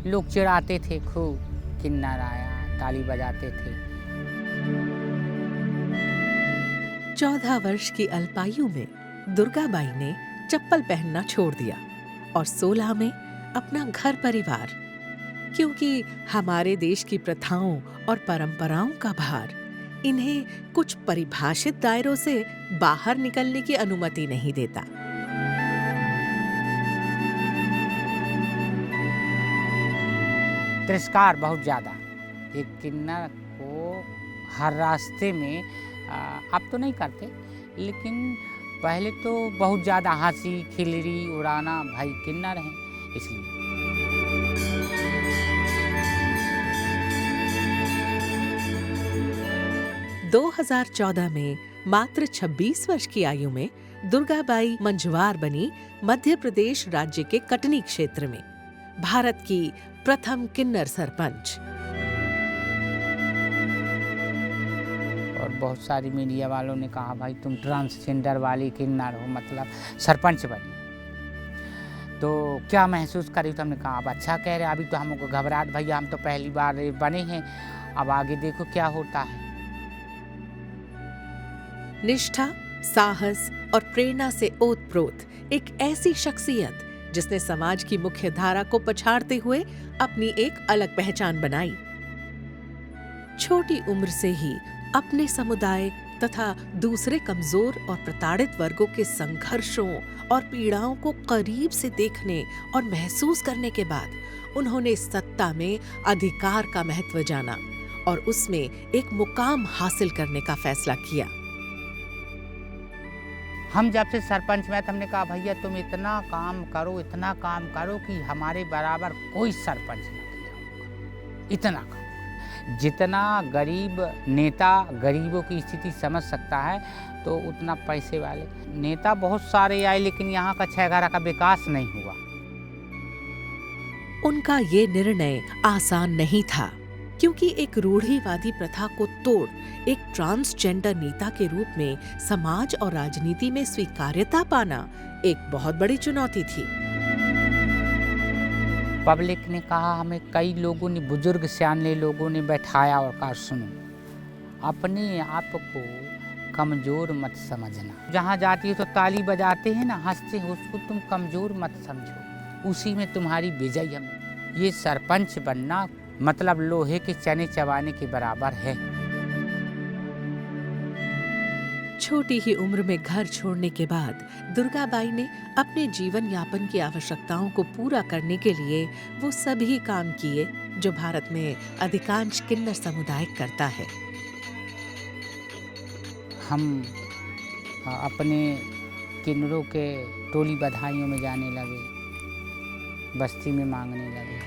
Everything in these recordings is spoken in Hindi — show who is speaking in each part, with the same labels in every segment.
Speaker 1: लोग चिढ़ाते थे खूब, किन्नर आया, ताली बजाते थे।
Speaker 2: 14 वर्ष की अल्पायु में दुर्गाबाई ने चप्पल पहनना छोड़ दिया और 16 में अपना घर परिवार, क्योंकि हमारे देश की प्रथाओं और परंपराओं का भार इन्हें कुछ परिभाषित दायरों से बाहर निकलने की अनुमति नहीं देता।
Speaker 1: तिरस्कार बहुत ज़्यादा, एक किन्नर को हर रास्ते में अब तो नहीं करते, लेकिन पहले तो बहुत ज़्यादा हंसी खिल्ली उड़ाना, भाई किन्नर हैं इसलिए।
Speaker 2: 2014 में मात्र 26 वर्ष की आयु में दुर्गाबाई मंझवार बनी मध्य प्रदेश राज्य के कटनी क्षेत्र में भारत की प्रथम किन्नर सरपंच।
Speaker 1: और बहुत सारी मीडिया वालों ने कहा भाई तुम ट्रांसजेंडर वाली किन्नर हो, मतलब सरपंच बनी। तो क्या महसूस करी? तो हमने कहा अब अच्छा कह रहे, अभी तो हमको घबराहट, भैया हम तो पहली बार बने हैं, अब आगे देखो क्या होता है।
Speaker 2: निष्ठा, साहस और प्रेरणा से ओतप्रोत एक ऐसी शख्सियत जिसने समाज की मुख्य धारा को पछाड़ते हुए अपनी एक अलग पहचान बनाई। छोटी उम्र से ही अपने समुदाय तथा दूसरे कमजोर और प्रताड़ित वर्गों के संघर्षों और पीड़ाओं को करीब से देखने और महसूस करने के बाद उन्होंने सत्ता में अधिकार का महत्व जाना और उसमें एक मुकाम हासिल करने का फैसला किया।
Speaker 1: हम जब से सरपंच में, हमने कहा भैया तुम इतना काम करो कि हमारे बराबर कोई सरपंच ना किया होगा। इतना काम, जितना गरीब नेता गरीबों की स्थिति समझ सकता है, तो उतना पैसे वाले नेता बहुत सारे आए, लेकिन यहाँ का छहघरा का विकास नहीं हुआ।
Speaker 2: उनका ये निर्णय आसान नहीं था, क्योंकि एक रूढ़िवादी प्रथा को तोड़ एक ट्रांसजेंडर नेता के रूप में समाज और राजनीति में स्वीकार्यता पाना एक बहुत बड़ी चुनौती थी।
Speaker 1: पब्लिक ने कहा, हमें कई लोगों ने, बुजुर्ग सियाने लोगों ने बैठाया और कहा सुनो, अपने आप को कमजोर मत समझना। जहाँ जाती हो तो ताली बजाते हैं ना, हंसते हो, उसको तुम कमजोर मत समझो, उसी में तुम्हारी विजय है। ये सरपंच बनना मतलब लोहे के चने चबाने के बराबर है।
Speaker 2: छोटी ही उम्र में घर छोड़ने के बाद दुर्गाबाई ने अपने जीवन यापन की आवश्यकताओं को पूरा करने के लिए वो सभी काम किए जो भारत में अधिकांश किन्नर समुदाय करता है।
Speaker 1: हम अपने किन्नरों के टोली बधाइयों में जाने लगे, बस्ती में मांगने लगे,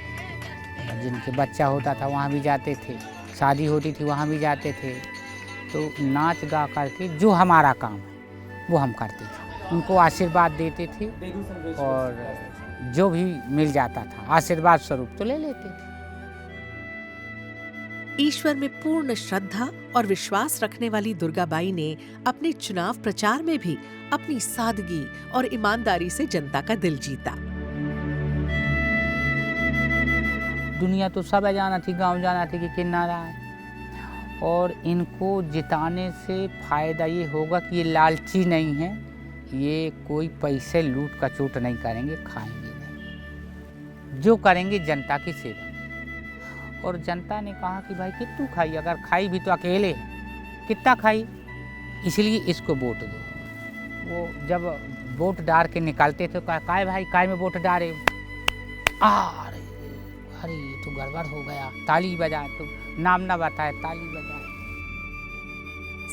Speaker 1: जिनके बच्चा होता था वहाँ भी जाते थे, शादी होती थी वहाँ भी जाते थे। तो नाच गा करके जो हमारा काम है वो हम करते थे, उनको आशीर्वाद देते थे और जो भी मिल जाता था आशीर्वाद स्वरूप तो ले लेते थे।
Speaker 2: ईश्वर में पूर्ण श्रद्धा और विश्वास रखने वाली दुर्गाबाई ने अपने चुनाव प्रचार में भी अपनी सादगी और ईमानदारी से जनता का दिल जीता।
Speaker 1: दुनिया तो सब जाना थी, गांव जाना थी कि किन्नर है, और इनको जिताने से फायदा ये होगा कि ये लालची नहीं है, ये कोई पैसे लूट कचूट नहीं करेंगे, खाएंगे नहीं, जो करेंगे जनता की सेवा। और जनता ने कहा कि भाई कितू खाई, अगर खाई भी तो अकेले, कितना खाई, इसलिए इसको वोट दो। वो जब वोट डाल के निकालते थे, कहा काय भाई काय में वोट डाले, अरे ये तो गड़बड़ हो गया, ताली बजाए, तो नाम ना बताए ताली बजाए।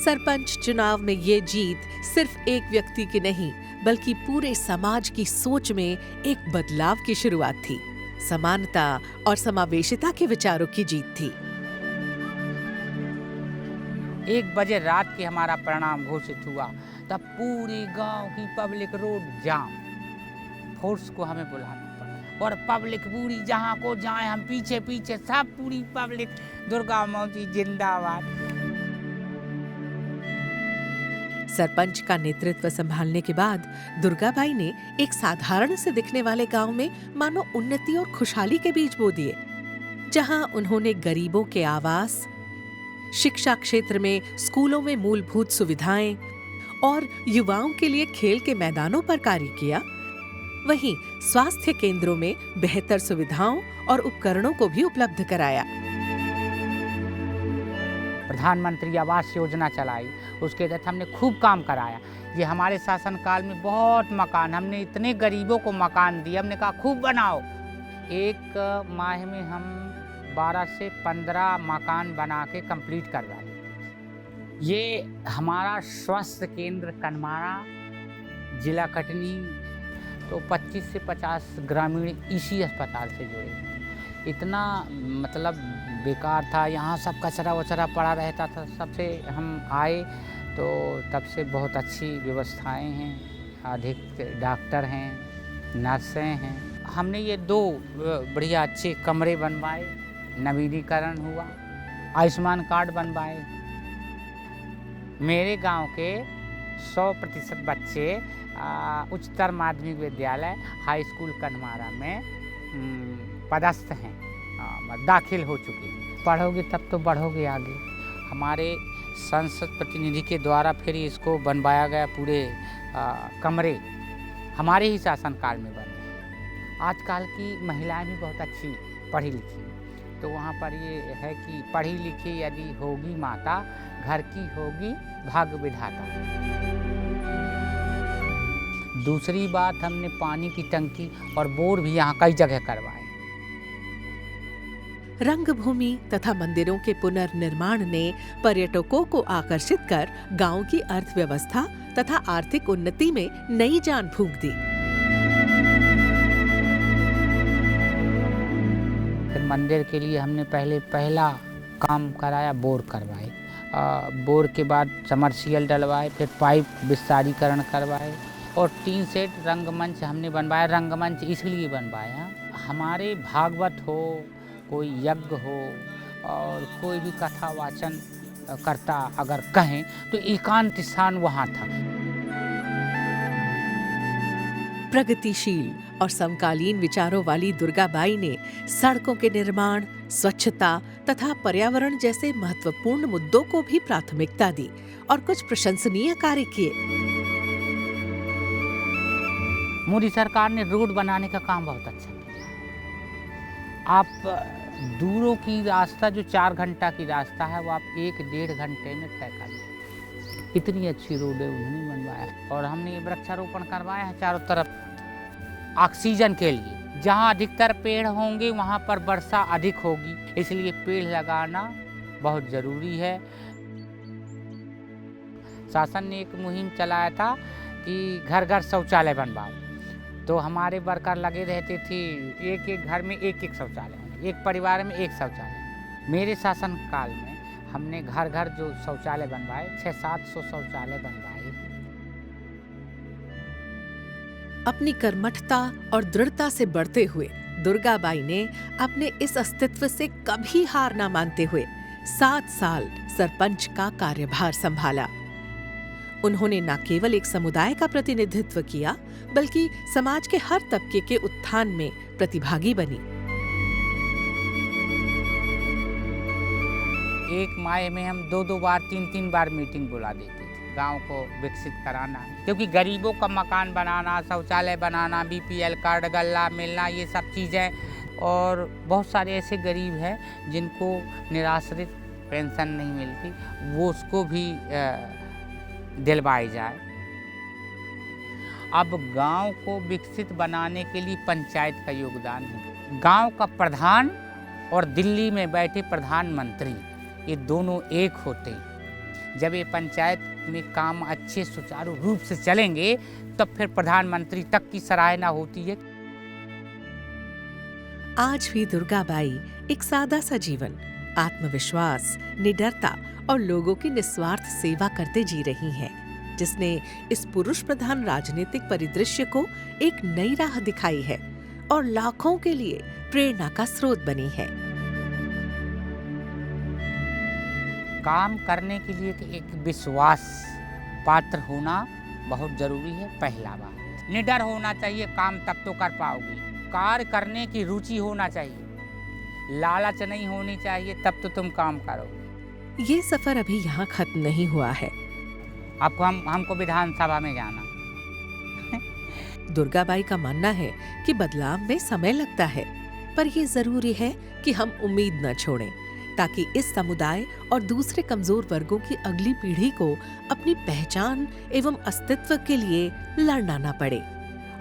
Speaker 2: सरपंच चुनाव में ये जीत सिर्फ एक व्यक्ति की नहीं, बल्कि पूरे समाज की सोच में एक बदलाव की शुरुआत थी। समानता और समावेशिता के विचारों की जीत थी।
Speaker 1: 1 बजे रात के हमारा परिणाम घोषित हुआ, तब पूरे गांव की पब्लिक रोड जाम, फोर्स को हमें बुलाना पड़ा, और पब्लिक पूरी जहां को जाए हम पीछे पीछे, सब पूरी पब्लिक दुर्गा मौसी जिंदाबाद।
Speaker 2: सरपंच का नेतृत्व संभालने के बाद दुर्गाबाई ने एक साधारण से दिखने वाले गांव में मानो उन्नति और खुशहाली के बीज बो दिए, जहां उन्होंने गरीबों के आवास, शिक्षा क्षेत्र में स्कूलों में मूलभूत सुविधाएं और युवाओं के लिए खेल के मैदानों पर कार्य किया। वहीं स्वास्थ्य केंद्रों में बेहतर सुविधाओं और उपकरणों को भी उपलब्ध कराया।
Speaker 1: प्रधानमंत्री आवास योजना चलाई, उसके तहत हमने खूब काम कराया। ये हमारे शासनकाल में बहुत मकान, हमने इतने गरीबों को मकान दिए, हमने कहा खूब बनाओ। एक माह में हम 12 से 15 मकान बना के कंप्लीट करवा लेते। ये हमारा स्वास्थ्य केंद्र कनमारा, जिला कटनी, तो 25 से 50 ग्रामीण इसी अस्पताल से जुड़े। इतना मतलब बेकार था, यहाँ सब कचरा वचरा पड़ा रहता था। सबसे हम आए तो तब से बहुत अच्छी व्यवस्थाएं हैं, अधिक डॉक्टर हैं, नर्सें हैं। हमने ये 2 बढ़िया अच्छे कमरे बनवाए, नवीनीकरण हुआ, आयुष्मान कार्ड बनवाए। मेरे गांव के 100% बच्चे उच्चतर माध्यमिक विद्यालय हाई स्कूल कनमारा में पदस्थ हैं, दाखिल हो चुके हैं। पढ़ोगे तब तो बढ़ोगे आगे। हमारे संसद प्रतिनिधि के द्वारा फिर इसको बनवाया गया, पूरे कमरे हमारे ही शासनकाल में बने। आजकल की महिलाएं भी बहुत अच्छी पढ़ी लिखी, तो वहाँ पर ये है कि पढ़ी लिखी यदि होगी माता, घर की होगी भाग्य विधाता। दूसरी बात, हमने पानी की टंकी और बोर भी यहाँ कई जगह करवाए।
Speaker 2: रंगभूमि तथा मंदिरों के पुनर्निर्माण ने पर्यटकों को आकर्षित कर गांव की अर्थव्यवस्था तथा आर्थिक उन्नति में नई जान फूंक दी।
Speaker 1: फिर मंदिर के लिए हमने पहला काम कराया, बोर करवाए। बोर के बाद समरसीयल डलवाए, फिर पाइप विस्तारीकरण करवाए और 3 सेट रंगमंच हमने बनवाया। रंगमंच इसलिए बनवाया, हमारे भागवत हो, कोई यज्ञ हो और कोई भी कथा वाचन करता अगर कहें तो एकांत स्थान वहाँ था।
Speaker 2: प्रगतिशील और समकालीन विचारों वाली दुर्गाबाई ने सड़कों के निर्माण, स्वच्छता तथा पर्यावरण जैसे महत्वपूर्ण मुद्दों को भी प्राथमिकता दी और कुछ प्रशंसनीय कार्य किए।
Speaker 1: मोदी सरकार ने रोड बनाने का काम बहुत अच्छा किया। आप दूरों की रास्ता जो 4 घंटा की रास्ता है वो आप 1-1.5 घंटे में तय कर लें। इतनी अच्छी रोडें उन्होंने बनवाया। और हमने ये वृक्षारोपण करवाया है चारों तरफ ऑक्सीजन के लिए। जहाँ अधिकतर पेड़ होंगे वहाँ पर वर्षा अधिक होगी, इसलिए पेड़ लगाना बहुत ज़रूरी है। शासन ने एक मुहिम चलाया था कि घर घर शौचालय बनवाओ, तो हमारे वर्कर लगे रहते थे, एक घर में एक शौचालय, एक परिवार में एक शौचालय। मेरे शासनकाल में हमने घर घर जो शौचालय बनवाए, 600-700 शौचालय बनवाए।
Speaker 2: अपनी कर्मठता और दृढ़ता से बढ़ते हुए दुर्गाबाई ने अपने इस अस्तित्व से कभी हार न मानते हुए 7 साल सरपंच का कार्यभार संभाला। उन्होंने न केवल एक समुदाय का प्रतिनिधित्व किया, बल्कि समाज के हर तबके के उत्थान में प्रतिभागी बनी।
Speaker 1: एक माह में हम 2-2 बार 3-3 बार मीटिंग बुला देते थे। गांव को विकसित कराना, क्योंकि गरीबों का मकान बनाना, शौचालय बनाना, बीपीएल कार्ड गल्ला मिलना, ये सब चीज़ें। और बहुत सारे ऐसे गरीब हैं जिनको निराश्रित पेंशन नहीं मिलती, वो उसको भी दिलवाई जाए। अब गांव को विकसित बनाने के लिए पंचायत का योगदान है। गांव का प्रधान और दिल्ली में बैठे प्रधानमंत्री, ये दोनों एक होते हैं। जब ये पंचायत में काम अच्छे सुचारू रूप से चलेंगे तब फिर प्रधानमंत्री तक की सराहना होती है।
Speaker 2: आज भी दुर्गाबाई एक सादा सा जीवन, आत्मविश्वास, निडरता और लोगों की निस्वार्थ सेवा करते जी रही हैं, जिसने इस पुरुष प्रधान राजनीतिक परिदृश्य को एक नई राह दिखाई है और लाखों के लिए प्रेरणा का स्रोत बनी है।
Speaker 1: काम करने के लिए एक विश्वास पात्र होना बहुत ज़रूरी है। पहला बात, निडर होना चाहिए, काम तब तो कर पाओगे। कार्य करने की रुचि होना चाहिए, लालच नहीं होनी चाहिए, तब तो तुम काम करोगे।
Speaker 2: ये सफर अभी यहाँ खत्म नहीं हुआ है।
Speaker 1: अब हमको विधानसभा में जाना।
Speaker 2: दुर्गाबाई का मानना है कि बदलाव में समय लगता है, पर ये जरूरी है कि हम उम्मीद न छोड़ें, ताकि इस समुदाय और दूसरे कमजोर वर्गों की अगली पीढ़ी को अपनी पहचान एवं अस्तित्व के लिए लड़ना न पड़े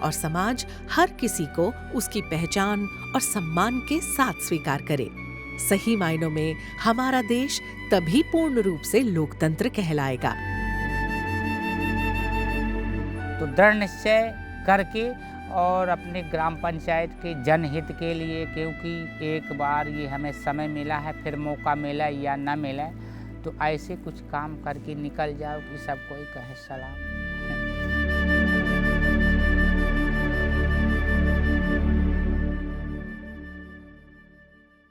Speaker 2: और समाज हर किसी को उसकी पहचान और सम्मान के साथ स्वीकार करे। सही मायनों में हमारा देश तभी पूर्ण रूप से लोकतंत्र कहलाएगा।
Speaker 1: तो दृढ़ निश्चय करके और अपने ग्राम पंचायत के जनहित के लिए, क्योंकि एक बार ये हमें समय मिला है, फिर मौका मिला या ना मिला, तो ऐसे कुछ काम करके निकल जाओ कि सबको कहे सलाम।